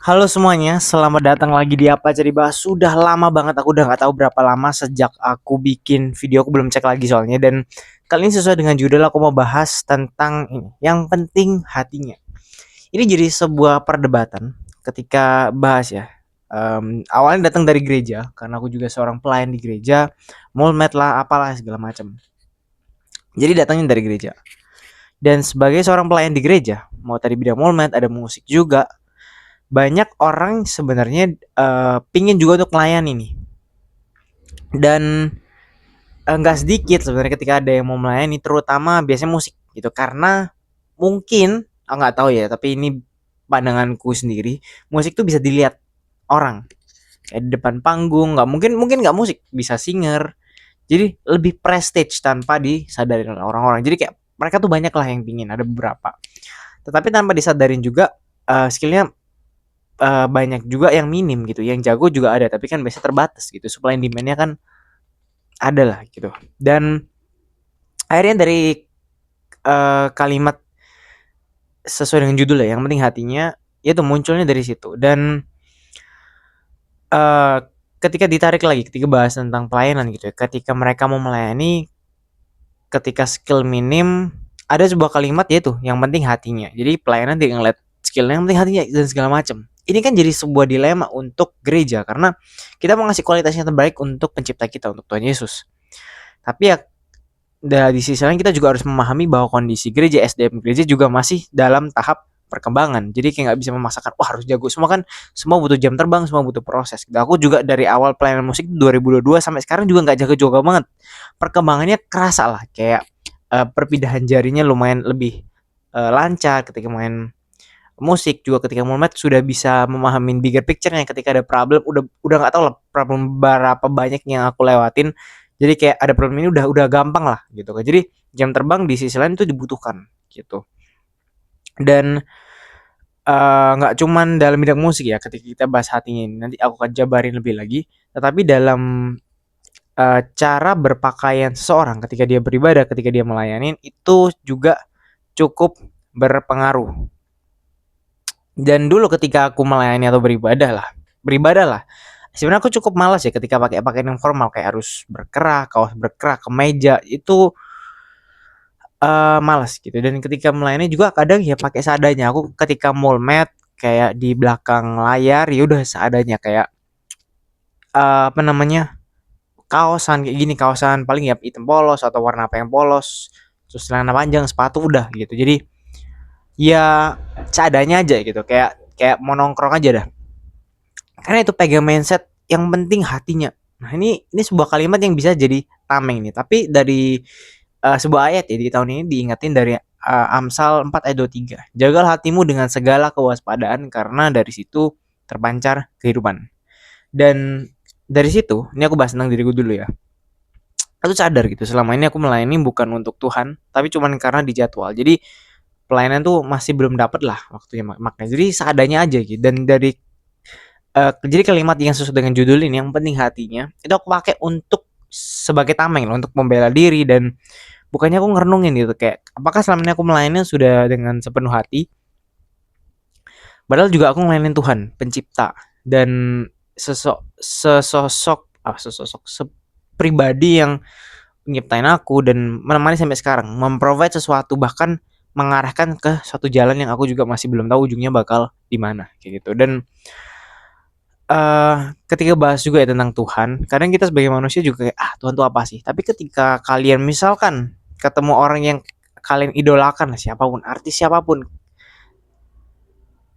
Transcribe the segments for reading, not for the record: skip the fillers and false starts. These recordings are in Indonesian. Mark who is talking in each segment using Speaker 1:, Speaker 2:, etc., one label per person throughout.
Speaker 1: Halo semuanya, selamat datang lagi di Apa Jadi Bahas. Sudah lama banget, aku udah nggak tahu berapa lama sejak aku bikin video, aku belum cek lagi soalnya. Dan kali ini sesuai dengan judul aku mau bahas tentang ini, yang penting hatinya. Ini jadi sebuah perdebatan ketika bahas ya. Awalnya datang dari gereja, karena aku juga seorang pelayan di gereja, mulmet lah, apalah segala macam. Jadi datangnya dari gereja. Dan sebagai seorang pelayan di gereja, mau tadi bidang mulmet, ada musik juga, banyak orang sebenarnya pingin juga untuk melayani nih. Dan nggak sedikit sebenarnya ketika ada yang mau melayani, terutama biasanya musik gitu, karena mungkin nggak tahu ya, tapi ini pandanganku sendiri, musik tuh bisa dilihat orang kayak di depan panggung, nggak mungkin mungkin nggak musik bisa singer, jadi lebih prestige tanpa disadari oleh orang-orang. Jadi kayak mereka tuh banyak lah yang pingin, ada beberapa, tetapi tanpa disadarin juga skillnya banyak juga yang minim gitu, yang jago juga ada, tapi kan biasa terbatas gitu, supply and demandnya kan ada lah gitu. Dan akhirnya dari kalimat sesuai dengan judul ya, yang penting hatinya, itu munculnya dari situ. Dan uh, ketika ditarik lagi, ketika bahas tentang pelayanan gitu ya, ketika mereka mau melayani, ketika skill minim, ada sebuah kalimat yaitu yang penting hatinya. Jadi pelayanan tidak ngeliat skillnya, yang penting hatinya dan segala macam. Ini kan jadi sebuah dilema untuk gereja, karena kita mau ngasih kualitas yang terbaik untuk pencipta kita, untuk Tuhan Yesus. Tapi ya di sisi lain kita juga harus memahami bahwa kondisi gereja, SDM gereja juga masih dalam tahap perkembangan. Jadi kayak nggak bisa memaksakan, wah harus jago semua, kan semua butuh jam terbang, semua butuh proses. Dan aku juga dari awal pelayanan musik 2022 sampai sekarang juga nggak jago-jago banget. Perkembangannya kerasa lah, kayak perpindahan jarinya lumayan lebih lancar ketika main musik, juga ketika mulmet sudah bisa memahami bigger picture-nya. Ketika ada problem, udah nggak tahu lah problem berapa banyak yang aku lewatin, jadi kayak ada problem ini udah gampang lah gitu kan. Jadi jam terbang di sisi lain itu dibutuhkan gitu. Dan nggak cuman dalam bidang musik ya, ketika kita bahas hatinya ini nanti aku akan jabarin lebih lagi, tetapi dalam cara berpakaian seseorang ketika dia beribadah, ketika dia melayani, itu juga cukup berpengaruh. Dan dulu ketika aku melayani atau beribadah lah, sebenarnya aku cukup malas ya ketika pakai pakaian yang formal, kayak harus berkerah, kaos berkerah, kemeja, itu malas gitu. Dan ketika melayani juga kadang ya pakai seadanya. Aku ketika mulmet kayak di belakang layar ya udah seadanya, kayak apa namanya, kaosan kayak gini, kaosan paling ya hitam polos atau warna apa yang polos, terus celana panjang, sepatu, udah gitu. Jadi ya seadanya aja gitu, kayak kayak mau nongkrong aja dah, karena itu pegang mindset yang penting hatinya. Nah, ini sebuah kalimat yang bisa jadi tameng nih, tapi dari sebuah ayat ya di tahun ini diingetin dari Amsal 4 ayat 23. Jagalah hatimu dengan segala kewaspadaan, karena dari situ terpancar kehidupan. Dan dari situ, ini aku bahas tentang diriku dulu ya. Aku sadar gitu, selama ini aku melayani bukan untuk Tuhan, tapi cuman karena dijadwal. Jadi pelayanan tuh masih belum dapet lah waktunya, makanya jadi seadanya aja gitu. Dan dari jadi kalimat yang sesuai dengan judul ini, yang penting hatinya, itu aku pakai untuk sebagai tameng loh, untuk membela diri. Dan bukannya aku ngerenungin gitu, kayak apakah selama ini aku melayani sudah dengan sepenuh hati, padahal juga aku melayani Tuhan pencipta. Dan sesosok pribadi yang nyiptain aku dan menemani sampai sekarang, memprovide sesuatu, bahkan mengarahkan ke suatu jalan yang aku juga masih belum tahu ujungnya bakal di mana kayak gitu. Dan ketika bahas juga ya tentang Tuhan, kadang kita sebagai manusia juga kayak, Tuhan tuh apa sih? Tapi ketika kalian misalkan ketemu orang yang kalian idolakan lah, siapapun, artis siapapun,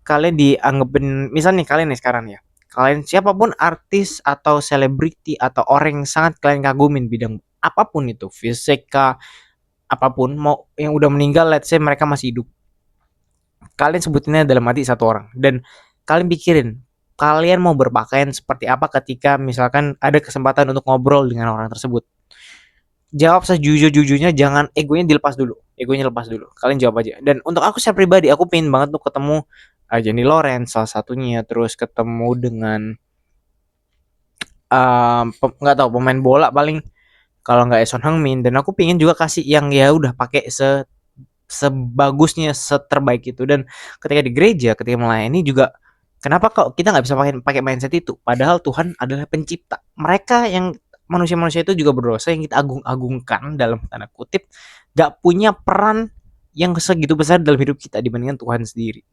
Speaker 1: kalian dianggapin, misalnya nih kalian nih sekarang ya, kalian siapapun artis atau selebriti atau orang yang sangat kalian kagumin bidang apapun itu, fisika, apapun, mau yang udah meninggal, let's say mereka masih hidup, kalian sebutinnya dalam hati satu orang. Dan kalian pikirin, kalian mau berpakaian seperti apa ketika misalkan ada kesempatan untuk ngobrol dengan orang tersebut. Jawab sejujur-jujurnya, jangan egonya dilepas dulu. Egonya lepas dulu. Kalian jawab aja. Dan untuk aku saya pribadi, aku pengen banget tuh ketemu Jenny Lawrence salah satunya, terus ketemu dengan nggak tahu pemain bola paling, kalau nggak Son Heung-min. Dan aku pengen juga kasih yang ya udah pakai sebagusnya, seterbaik itu. Dan ketika di gereja, ketika melayani juga Kenapa kok kita nggak bisa pakai mindset itu? Padahal Tuhan adalah pencipta. Mereka yang manusia-manusia itu juga berdosa yang kita agung-agungkan dalam tanda kutip, gak punya peran yang segitu besar dalam hidup kita dibandingkan Tuhan sendiri.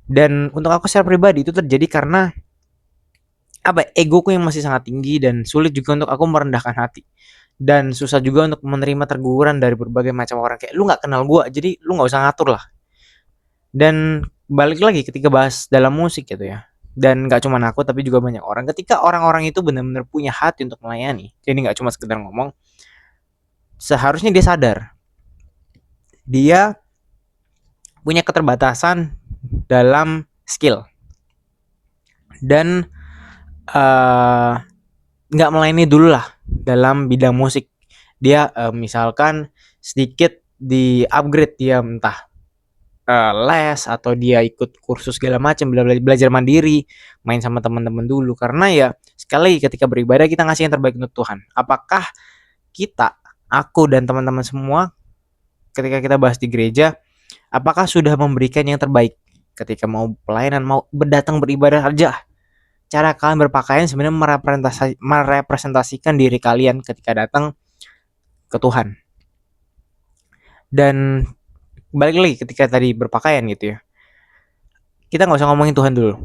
Speaker 1: Dan untuk aku secara pribadi itu terjadi karena egoku yang masih sangat tinggi dan sulit juga untuk aku merendahkan hati. Dan susah juga untuk menerima teguran dari berbagai macam orang kayak lu nggak kenal gua, jadi lu nggak usah ngatur lah. Dan balik lagi ketika bahas dalam musik gitu ya. Dan nggak cuma aku tapi juga banyak orang. Ketika orang-orang itu benar-benar punya hati untuk melayani, jadi nggak cuma sekedar ngomong, seharusnya dia sadar dia punya keterbatasan dalam skill dan eh, nggak melayani dulu lah dalam bidang musik. Dia misalkan sedikit di upgrade, dia entah les atau dia ikut kursus segala macam, belajar mandiri, main sama teman-teman dulu. Karena ya sekali lagi ketika beribadah kita ngasih yang terbaik untuk Tuhan. Apakah kita, aku dan teman-teman semua ketika kita bahas di gereja, apakah sudah memberikan yang terbaik ketika mau pelayanan, mau berdatang beribadah aja? Cara kalian berpakaian sebenarnya merepresentasikan diri kalian ketika datang ke Tuhan. Dan balik lagi ketika tadi berpakaian gitu ya, kita nggak usah ngomongin Tuhan dulu.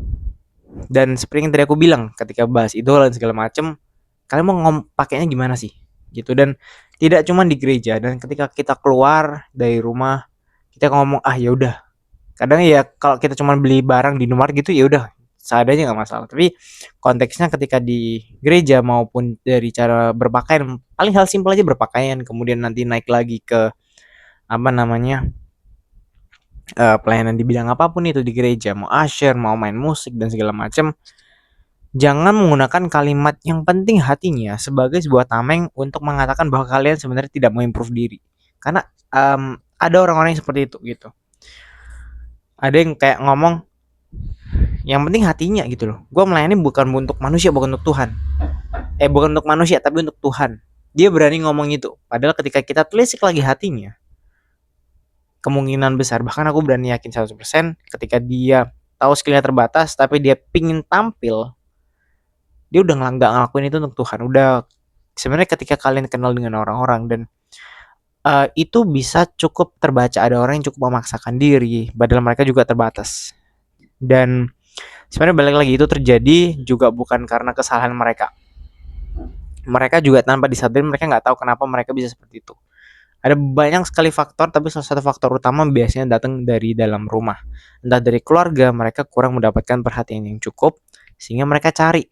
Speaker 1: Dan seperti yang tadi aku bilang ketika bahas idola dan segala macem, kalian mau pakainya gimana sih gitu. Dan tidak cuma di gereja, dan ketika kita keluar dari rumah kita ngomong ya udah. Kadang ya kalau kita cuma beli barang di Indomaret gitu ya udah seadanya nggak masalah. Tapi konteksnya ketika di gereja maupun dari cara berpakaian, paling hal simpel aja berpakaian, kemudian nanti naik lagi ke apa namanya pelayanan di bidang apapun itu di gereja, mau usher, mau main musik dan segala macam. Jangan menggunakan kalimat yang penting hatinya sebagai sebuah tameng untuk mengatakan bahwa kalian sebenarnya tidak mau improve diri. Karena ada orang-orang yang seperti itu gitu. Ada yang kayak ngomong yang penting hatinya gitu loh. Gue melayani bukan untuk manusia, bukan untuk Tuhan. Bukan untuk manusia tapi untuk Tuhan. Dia berani ngomong itu. Padahal ketika kita telisik lagi hatinya, kemungkinan besar, bahkan aku berani yakin 100% ketika dia tahu skillnya terbatas tapi dia pingin tampil, dia udah nggak ngelakuin itu untuk Tuhan. Udah sebenarnya ketika kalian kenal dengan orang-orang dan itu bisa cukup terbaca, ada orang yang cukup memaksakan diri padahal mereka juga terbatas. Dan sebenarnya balik lagi itu terjadi juga bukan karena kesalahan mereka. Mereka juga tanpa disadari mereka nggak tahu kenapa mereka bisa seperti itu. Ada banyak sekali faktor, tapi salah satu faktor utama biasanya datang dari dalam rumah. Entah dari keluarga, mereka kurang mendapatkan perhatian yang cukup, sehingga mereka cari.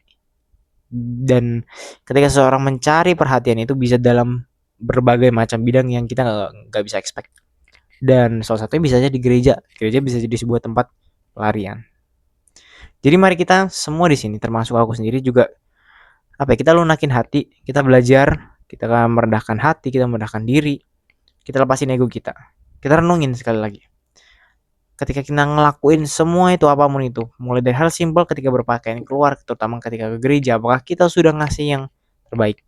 Speaker 1: Dan ketika seseorang mencari perhatian itu bisa dalam berbagai macam bidang yang kita nggak bisa expect. Dan salah satunya bisa aja di gereja. Gereja bisa jadi sebuah tempat pelarian. Jadi mari kita semua di sini, termasuk aku sendiri juga, kita lunakin hati, kita belajar, kita merendahkan hati, kita merendahkan diri, kita lepasin ego kita. Kita renungin sekali lagi. Ketika kita ngelakuin semua itu apapun itu, mulai dari hal simpel ketika berpakaian keluar, terutama ketika ke gereja, apakah kita sudah ngasih yang terbaik?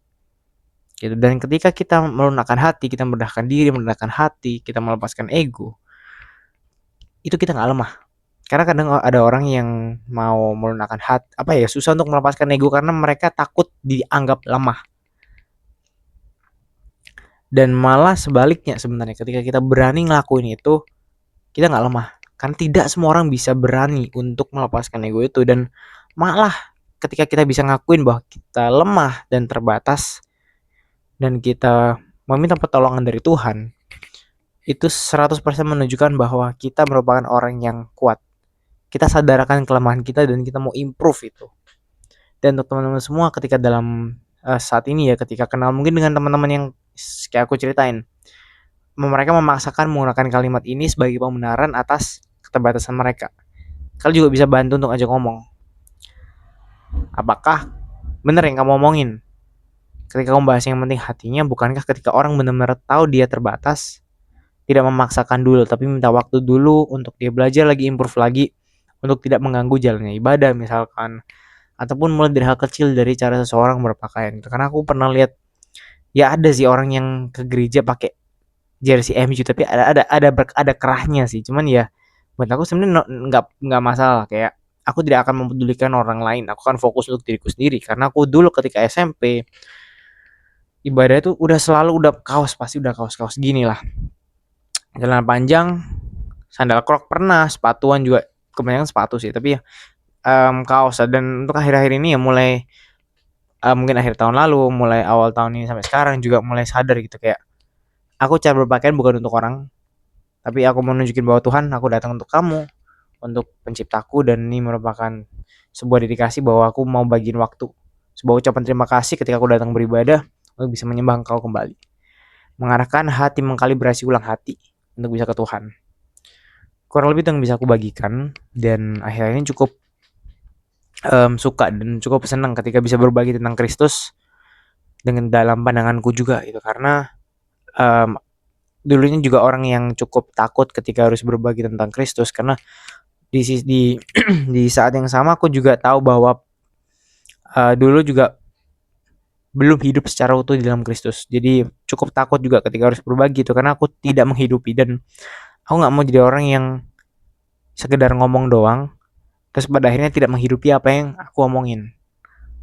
Speaker 1: Gitu. Dan ketika kita melunakkan hati, kita merendahkan diri, merendahkan hati, kita melepaskan ego, itu kita nggak lemah. Karena kadang ada orang yang mau melunakkan hati, susah untuk melepaskan ego karena mereka takut dianggap lemah. Dan malah sebaliknya sebenarnya ketika kita berani ngelakuin itu, kita nggak lemah. Karena tidak semua orang bisa berani untuk melepaskan ego itu. Dan malah ketika kita bisa ngakuin bahwa kita lemah dan terbatas, dan kita meminta pertolongan dari Tuhan, itu 100% menunjukkan bahwa kita merupakan orang yang kuat. Kita sadarkan kelemahan kita dan kita mau improve itu. Dan untuk teman-teman semua ketika dalam saat ini ya, ketika kenal mungkin dengan teman-teman yang kayak aku ceritain, mereka memaksakan menggunakan kalimat ini sebagai pembenaran atas keterbatasan mereka. Kalian juga bisa bantu untuk ajak ngomong. Apakah benar yang kamu omongin? Ketika kamu bahas yang penting hatinya, bukankah ketika orang benar-benar tahu dia terbatas, tidak memaksakan dulu, tapi minta waktu dulu untuk dia belajar lagi, improve lagi, untuk tidak mengganggu jalannya ibadah misalkan, ataupun mulai dari hal kecil dari cara seseorang berpakaian. Karena aku pernah lihat, ya ada sih orang yang ke gereja pakai jersey MU tapi ada kerahnya sih. Cuman ya buat aku sebenarnya nggak masalah, kayak aku tidak akan mempedulikan orang lain. Aku akan fokus untuk diriku sendiri. Karena aku dulu ketika SMP ibadah itu udah selalu udah kaos, pasti udah kaos-kaos gini lah. Celana panjang, sandal krok pernah, sepatuan juga kebanyakan sepatu sih, tapi ya kaos. Dan untuk akhir-akhir ini ya mulai mungkin akhir tahun lalu, mulai awal tahun ini sampai sekarang juga mulai sadar gitu kayak aku cara berpakaian bukan untuk orang, tapi aku mau nunjukin bahwa Tuhan, aku datang untuk kamu, untuk penciptaku, dan ini merupakan sebuah dedikasi bahwa aku mau bagiin waktu, sebuah ucapan terima kasih ketika aku datang beribadah untuk bisa menyembah Engkau kembali, mengarahkan hati, mengkalibrasi ulang hati untuk bisa ke Tuhan. Kurang lebih itu yang bisa aku bagikan, dan akhirnya ini cukup suka dan cukup senang ketika bisa berbagi tentang Kristus dengan dalam pandanganku juga gitu, karena um, dulunya juga orang yang cukup takut ketika harus berbagi tentang Kristus, karena di di saat yang sama aku juga tahu bahwa dulu juga belum hidup secara utuh di dalam Kristus. Jadi cukup takut juga ketika harus berbagi itu, karena aku tidak menghidupi, dan aku nggak mau jadi orang yang sekedar ngomong doang terus pada akhirnya tidak menghidupi apa yang aku omongin.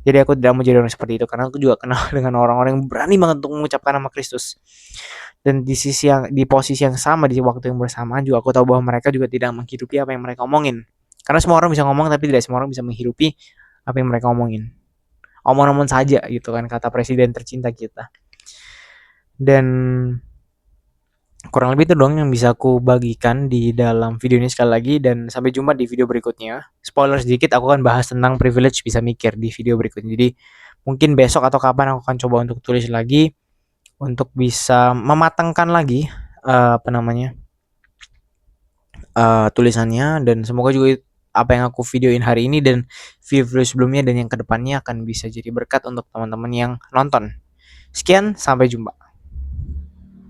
Speaker 1: Jadi aku tidak mau jadi orang seperti itu, karena aku juga kenal dengan orang-orang yang berani banget untuk mengucapkan nama Kristus. Dan di posisi yang sama, di waktu yang bersamaan juga aku tahu bahwa mereka juga tidak menghidupi apa yang mereka omongin. Karena semua orang bisa ngomong tapi tidak semua orang bisa menghidupi apa yang mereka omongin. Omong-omong saja gitu kan kata presiden tercinta kita. Dan kurang lebih itu doang yang bisa aku bagikan di dalam video ini sekali lagi, dan sampai jumpa di video berikutnya. Spoiler sedikit, aku akan bahas tentang privilege bisa mikir di video berikutnya. Jadi mungkin besok atau kapan aku akan coba untuk tulis lagi untuk bisa mematangkan lagi apa namanya tulisannya, dan semoga juga apa yang aku videoin hari ini dan video-video sebelumnya dan yang kedepannya akan bisa jadi berkat untuk teman-teman yang nonton. Sekian, sampai jumpa.